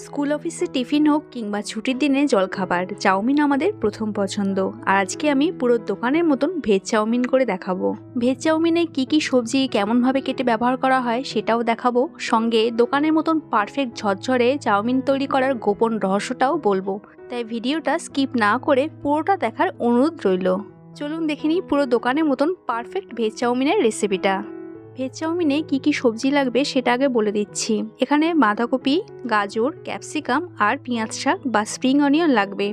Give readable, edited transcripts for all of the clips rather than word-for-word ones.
School অফিসে tiffin হোক কিংবা ছুটির দিনে জলখাবার, চাউমিন আমাদের প্রথম পছন্দ। আর আজকে আমি পুরো দোকানের মতন ভেজ চাউমিন করে দেখাবো। ভেজ চাউমিনে কি কি সবজি কেমনভাবে কেটে ব্যবহার করা হয় সেটাও দেখাবো, সঙ্গে দোকানের মতন পারফেক্ট ঝরঝরে চাউমিন তৈরি করার গোপন রহস্যটাও বলবো। তাই ভিডিওটা স্কিপ না করে পুরোটা দেখার অনুরোধ রইল। চলুন দেখে নিই পুরো দোকানের মতন পারফেক্ট ভেজ চাউমিনের রেসিপিটা। ভেজ চাউমিনে কি কি সবজি লাগবে সেটা আগে বলে দিচ্ছি। এখানে বাঁধাকপি, গাজর, ক্যাপসিকাম আর পেঁয়াজ শাক বা স্প্রিং অনিয়ন লাগবে।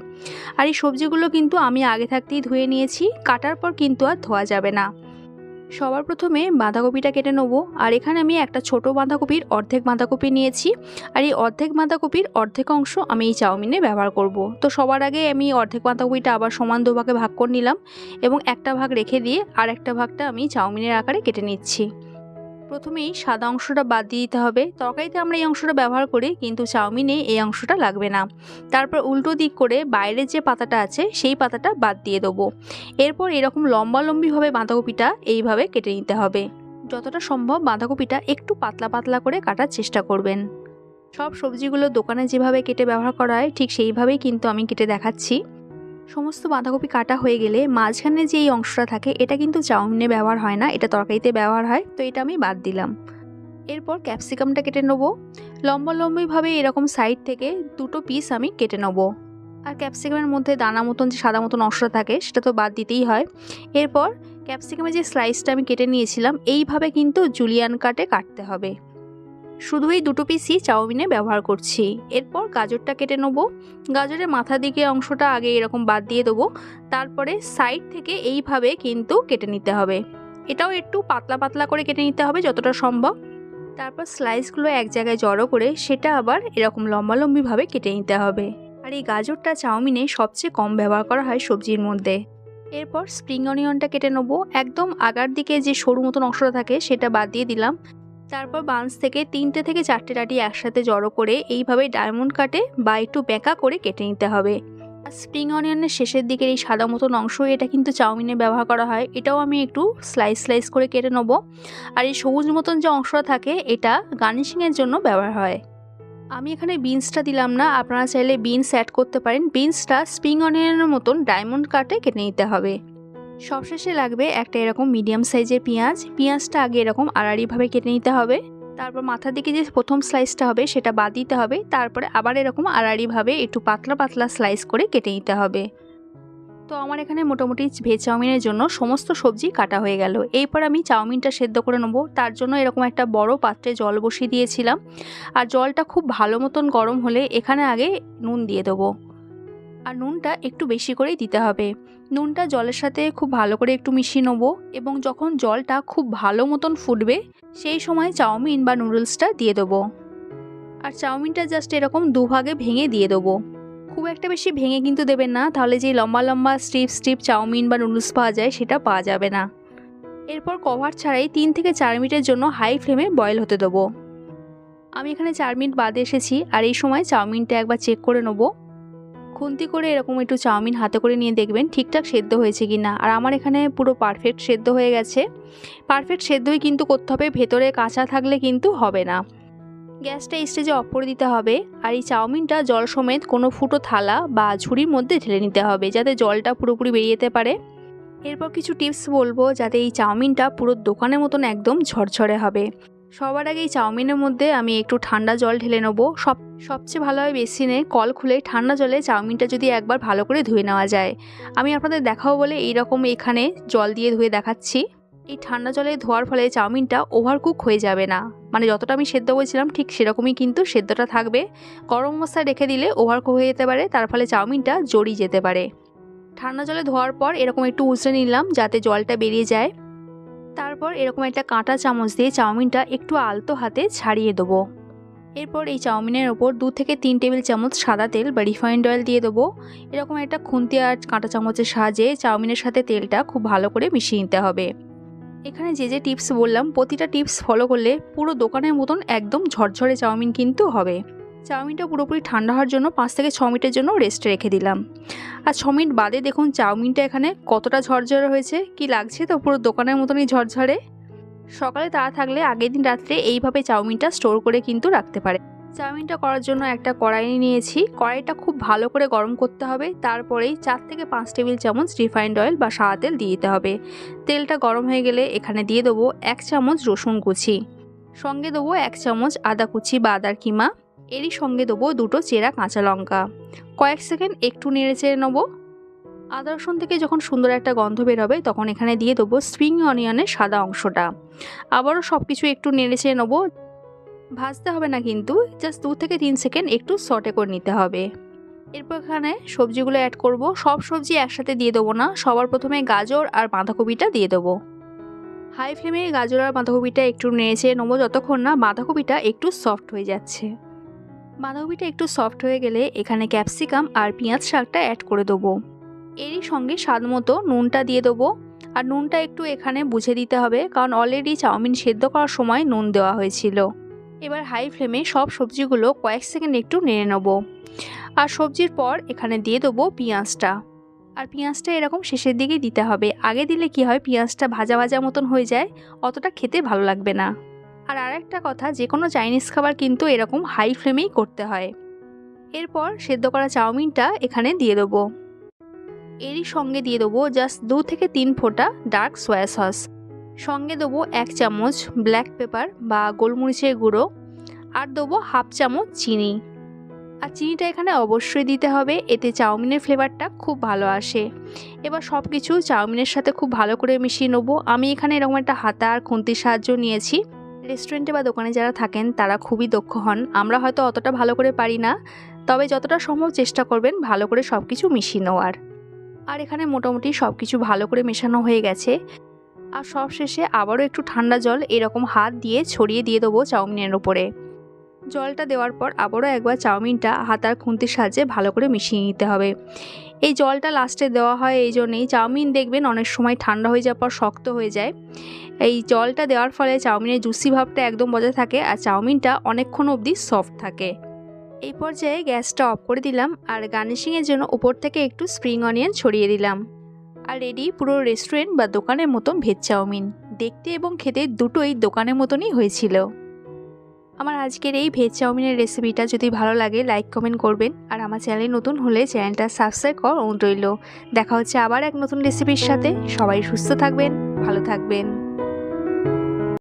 আর এই সবজিগুলো কিন্তু আমি আগে থাকতেই ধুয়ে নিয়েছি, কাটার পর কিন্তু আর ধোয়া যাবে না। সবার প্রথমে বাঁধাকপিটা কেটে নেবো। আর এখানে আমি একটা ছোট বাঁধাকপির অর্ধেক বাঁধাকপি নিয়েছি। আর এই অর্ধেক বাঁধাকপির অর্ধেক অংশ আমি এই চাউমিনে ব্যবহার করব। তো সবার আগে আমি অর্ধেক বাঁধাকপিটা আবার সমান দুভাগে ভাগ করে নিলাম এবং একটা ভাগ রেখে দিয়ে আর একটা ভাগটা আমি চাউমিনের আকারে কেটে নিচ্ছি। প্রথমেই সাদা অংশটা বাদ দিয়ে দিতে হবে। তরকারিতে আমরা এই অংশটা ব্যবহার করি, কিন্তু চাউমিনে এই অংশটা লাগবে না। তারপর উল্টো দিক করে বাইরের যে পাতাটা আছে সেই পাতাটা বাদ দিয়ে দেবো। এরপর এরকম লম্বালম্বিভাবে বাঁধাকপিটা এইভাবে কেটে নিতে হবে। যতটা সম্ভব বাঁধাকপিটা একটু পাতলা পাতলা করে কাটার চেষ্টা করবেন। সব সবজিগুলো দোকানে যেভাবে কেটে ব্যবহার করা হয় ঠিক সেইভাবেই কিন্তু আমি কেটে দেখাচ্ছি। সমস্ত বাঁধাকপি কাটা হয়ে গেলে মাঝখানে যে এই অংশটা থাকে এটা কিন্তু চাউমিনে ব্যবহার হয় না, এটা তরকারিতে ব্যবহার হয়, তো এটা আমি বাদ দিলাম। এরপর ক্যাপসিকামটা কেটে নেবো। লম্বালম্বিভাবে এরকম সাইড থেকে দুটো পিস আমি কেটে নেবো। আর ক্যাপসিকামের মধ্যে দানা মতন যে সাদা মতন অংশটা থাকে সেটা তো বাদ দিতেই হয়। এরপর ক্যাপসিকামের যে স্লাইসটা আমি কেটে নিয়েছিলাম এইভাবে কিন্তু জুলিয়ান কাটে কাটতে হবে। শুধু এই দুটো পিসই চাউমিনে ব্যবহার করছি। এরপর গাজরটা কেটে নেবো। গাজরের মাথা দিকে অংশটা আগে এরকম বাদ দিয়ে দেবো, তারপরে সাইড থেকে এইভাবে কিন্তু কেটে নিতে হবে। এটাও একটু পাতলা পাতলা করে কেটে নিতে হবে যতটা সম্ভব। তারপর স্লাইসগুলো এক জায়গায় জড়ো করে সেটা আবার এরকম লম্বালম্বিভাবে কেটে নিতে হবে। আর এই গাজরটা চাউমিনে সবচেয়ে কম ব্যবহার করা হয় সবজির মধ্যে। এরপর স্প্রিং অনিয়নটা কেটে নেবো। একদম আগার দিকে যে সরু মতন অংশটা থাকে সেটা বাদ দিয়ে দিলাম। তারপর বান্স থেকে 3টে থেকে 4টে ডাঁটি একসাথে জড়ো করে এইভাবে ডায়মন্ড কাটে বা একটু বেঁকা করে কেটে নিতে হবে। আর স্প্রিং অনিয়নের শেষের দিকের এই সাদা মতন অংশ এটা কিন্তু চাউমিনে ব্যবহার করা হয়, এটাও আমি একটু স্লাইস করে কেটে নেবো। আর এই সবুজ মতন যে অংশটা থাকে এটা গার্নিশিংয়ের জন্য ব্যবহার হয়। আমি এখানে বিনসটা দিলাম না, আপনারা চাইলে বিনস অ্যাড করতে পারেন। বিনসটা স্প্রিং অনিয়নের মতন ডায়মন্ড কাটে কেটে নিতে হবে। সবশেষে লাগবে একটা এরকম মিডিয়াম সাইজের পেঁয়াজ। পেঁয়াজটা আগে এরকম আড়াআড়িভাবে কেটে নিতে হবে। তারপর মাথার দিকে যে প্রথম স্লাইসটা হবে সেটা বাদ দিতে হবে। তারপরে আবার এরকম আড়াআড়িভাবে একটু পাতলা পাতলা স্লাইস করে কেটে নিতে হবে। তো আমার এখানে মোটামুটি ভেজ চাউমিনের জন্য সমস্ত সবজি কাটা হয়ে গেল। এরপর আমি চাউমিনটা সেদ্ধ করে নেবো। তার জন্য এরকম একটা বড় পাত্রে জল বসিয়ে দিয়েছিলাম। আর জলটা খুব ভালো মতন গরম হলে এখানে আগে নুন দিয়ে দেবো। আর নুনটা একটু বেশি করেই দিতে হবে। নুনটা জলের সাথে খুব ভালো করে একটু মিশিয়ে নেবো এবং যখন জলটা খুব ভালো মতন ফুটবে সেই সময় চাউমিন বা নুডলসটা দিয়ে দেবো। আর চাউমিনটা জাস্ট এরকম দুভাগে ভেঙে দিয়ে দেবো। খুব একটা বেশি ভেঙে কিন্তু দেবেন না, তাহলে যে লম্বা লম্বা স্ট্রিপ চাউমিন বা নুডলস পাওয়া যায় সেটা পাওয়া যাবে না। এরপর কভার ছাড়াই 3 থেকে 4 মিনিটের জন্য হাই ফ্লেমে বয়েল হতে দেবো। আমি এখানে 4 মিনিট বাদে এসেছি। আর এই সময় চাউমিনটা একবার চেক করে নেবো। খুন্তি করে এরকম একটু চাউমিন হাতে করে নিয়ে দেখবেন ঠিকঠাক সেদ্ধ হয়েছে কি না। আর আমার এখানে পুরো পারফেক্ট সেদ্ধ হয়ে গেছে। পারফেক্ট সেদ্ধই কিন্তু করতে হবে, ভেতরে কাঁচা থাকলে কিন্তু হবে না। গ্যাসটা স্টেজে অফ করে দিতে হবে। আর এই চাউমিনটা জল সমেত কোনো ফুটো থালা বা ঝুড়ির মধ্যে ঢেলে নিতে হবে যাতে জলটা পুরোপুরি বেরিয়ে যেতে পারে। এরপর কিছু টিপস বলবো যাতে এই চাউমিনটা পুরো দোকানের মতন একদম ঝরঝরে হবে। সবার আগে এই চাউমিনের মধ্যে আমি একটু ঠান্ডা জল ঢেলে নেবো। সবচেয়ে ভালো হয় বেসিনে কল খুলে ঠান্ডা জলে চাউমিনটা যদি একবার ভালো করে ধুয়ে নেওয়া যায়। আমি আপনাদের দেখাবো বলে এইরকম এখানে জল দিয়ে ধুয়ে দেখাচ্ছি। এই ঠান্ডা জলে ধোয়ার ফলে চাউমিনটা ওভারকুক হয়ে যাবে না, মানে যতটা আমি সেদ্ধ করেছিলাম ঠিক সেরকমই কিন্তু সেদ্ধটা থাকবে। গরম অবস্থায় রেখে দিলে ওভারকুক হয়ে যেতে পারে, তার ফলে চাউমিনটা জড়িয়ে যেতে পারে। ঠান্ডা জলে ধোয়ার পর এরকম একটু উজড়ে নিলাম যাতে জলটা বেরিয়ে যায়। তারপর এরকম একটা কাঁটা চামচ দিয়ে চাউমিনটা একটু আলতো হাতে ছাড়িয়ে দেবো। এরপর এই চাউমিনের ওপর 2 থেকে 3 টেবিল চামচ সাদা তেল বা রিফাইন্ড অয়েল দিয়ে দেবো। এরকম একটা খুন্তি আর কাঁটা চামচের সাহায্যে চাউমিনের সাথে তেলটা খুব ভালো করে মিশিয়ে নিতে হবে। এখানে যে টিপস বললাম প্রতিটা টিপস ফলো করলে পুরো দোকানের মতন একদম ঝরঝরে চাউমিন কিন্তু হবে। চাউমিনটা পুরোপুরি ঠান্ডা হওয়ার জন্য 5 থেকে 6 মিনিটের জন্য রেস্টে রেখে দিলাম। আর 6 মিনিট বাদে দেখুন চাউমিনটা এখানে কতটা ঝরঝরে হয়েছে, কি লাগছে তো পুরো দোকানের মতনই ঝরঝরে। সকালে তাড়া থাকলে আগের দিন রাত্রে এইভাবে চাউমিনটা স্টোর করে কিন্তু রাখতে পারে। চাউমিনটা করার জন্য একটা কড়াই নিয়েছি। কড়াইটা খুব ভালো করে গরম করতে হবে। তারপরেই 4 থেকে 5 টেবিল চামচ রিফাইন্ড অয়েল বা সাদা তেল দিয়ে দিতে হবে। তেলটা গরম হয়ে গেলে এখানে দিয়ে দেবো 1 চামচ রসুন কুচি, সঙ্গে দেবো 1 চামচ আদা কুচি বা আদার কিমা, এরই সঙ্গে দেবো 2টো চেরা কাঁচা লঙ্কা। কয়েক সেকেন্ড একটু নেড়ে চেড়ে নেবো। আদা রসুন থেকে যখন সুন্দর একটা গন্ধ বের হবে তখন এখানে দিয়ে দেবো স্প্রিং অনিয়নের সাদা অংশটা। আবারও সব কিছু একটু নেড়ে চেড়ে নেবো। ভাজতে হবে না কিন্তু, জাস্ট 2 থেকে 3 সেকেন্ড একটু সটে করে নিতে হবে। এরপর এখানে সবজিগুলো অ্যাড করব। সব সবজি একসাথে দিয়ে দেবো না, সবার প্রথমে গাজর আর বাঁধাকপিটা দিয়ে দেবো। হাই ফ্লেমে গাজর আর বাঁধাকপিটা একটু নেড়ে নেবো যতক্ষণ না বাঁধাকপিটা একটু সফট হয়ে যাচ্ছে। বাঁধাকপিটা একটু সফট হয়ে গেলে এখানে ক্যাপসিকাম আর পেঁয়াজ শাকটা অ্যাড করে দেবো। এরই সঙ্গে স্বাদ মতো নুনটা দিয়ে দেবো। আর নুনটা একটু এখানে বুঝে দিতে হবে, কারণ অলরেডি চাউমিন সেদ্ধ করার সময় নুন দেওয়া হয়েছিল। এবার হাই ফ্লেমে সব সবজিগুলো কয়েক সেকেন্ড একটু নেড়ে নেব। আর সবজির পর এখানে দিয়ে দেবো পেঁয়াজটা। আর পেঁয়াজটা এরকম শেষের দিকে দিতে হবে, আগে দিলে কি হয় পেঁয়াজটা ভাজা ভাজা মতন হয়ে যায়, অতটা খেতে ভালো লাগবে না। আর আরেকটা কথা, যে কোনো চাইনিজ খাবার কিন্তু এরকম হাই ফ্লেমেই করতে হয়। এরপর সেদ্ধ করা চাউমিনটা এখানে দিয়ে দেবো। এরই সঙ্গে দিয়ে দেবো জাস্ট 2 থেকে 3 ফোঁটা ডার্ক সয়া সস, সঙ্গে দেবো 1 চামচ ব্ল্যাক পেপার বা গোলমরিচের গুঁড়ো, আর দেবো হাফ চামচ চিনি। আর চিনিটা এখানে অবশ্যই দিতে হবে, এতে চাউমিনের ফ্লেভারটা খুব ভালো আসে। এবার সব কিছু চাউমিনের সাথে খুব ভালো করে মিশিয়ে নেবো। আমি এখানে এরকম একটা হাতা আর খুন্তির সাহায্য নিয়েছি। রেস্টুরেন্টে বা দোকানে যারা থাকেন তারা খুবই দক্ষ হন, আমরা হয়তো অতটা ভালো করে পারি না, তবে যতটা সম্ভব চেষ্টা করবেন ভালো করে সব কিছু মিশিয়ে নেওয়ার। আর এখানে মোটামুটি সব কিছু ভালো করে মেশানো হয়ে গেছে। আর সব শেষে আবারও একটু ঠান্ডা জল এরকম হাত দিয়ে ছড়িয়ে দিয়ে দেবো চাউমিনের ওপরে। জলটা দেওয়ার পর আবারও একবার চাউমিনটা হাতার খুন্তির সাহায্যে ভালো করে মিশিয়ে নিতে হবে। এই জলটা লাস্টে দেওয়া হয় এই জন্যেই, চাউমিন দেখবেন অনেক সময় ঠান্ডা হয়ে যাওয়ার পর শক্ত হয়ে যায়। এই জলটা দেওয়ার ফলে চাউমিনের জুসি ভাবটা একদম বজায় থাকে আর চাউমিনটা অনেকক্ষণ অবধি সফট থাকে। এই পর্যায়ে গ্যাসটা অফ করে দিলাম আর গার্নিশিংয়ের জন্য উপর থেকে একটু স্প্রিং অনিয়ন ছড়িয়ে দিলাম। আর রেডি পুরো রেস্টুরেন্ট বা দোকানের মতন ভেজ চাউমিন। দেখতে এবং খেতে দুটোই দোকানের মতনই হয়েছিল। আমার আজকের এই ভেজ চাউমিনের রেসিপিটা যদি ভালো লাগে লাইক কমেন্ট করবেন, আর আমার চ্যানেলে নতুন হলে চ্যানেলটা সাবস্ক্রাইব করার অনুরোধ রইল। দেখা হচ্ছে আবার এক নতুন রেসিপির সাথে। সবাই সুস্থ থাকবেন, ভালো থাকবেন।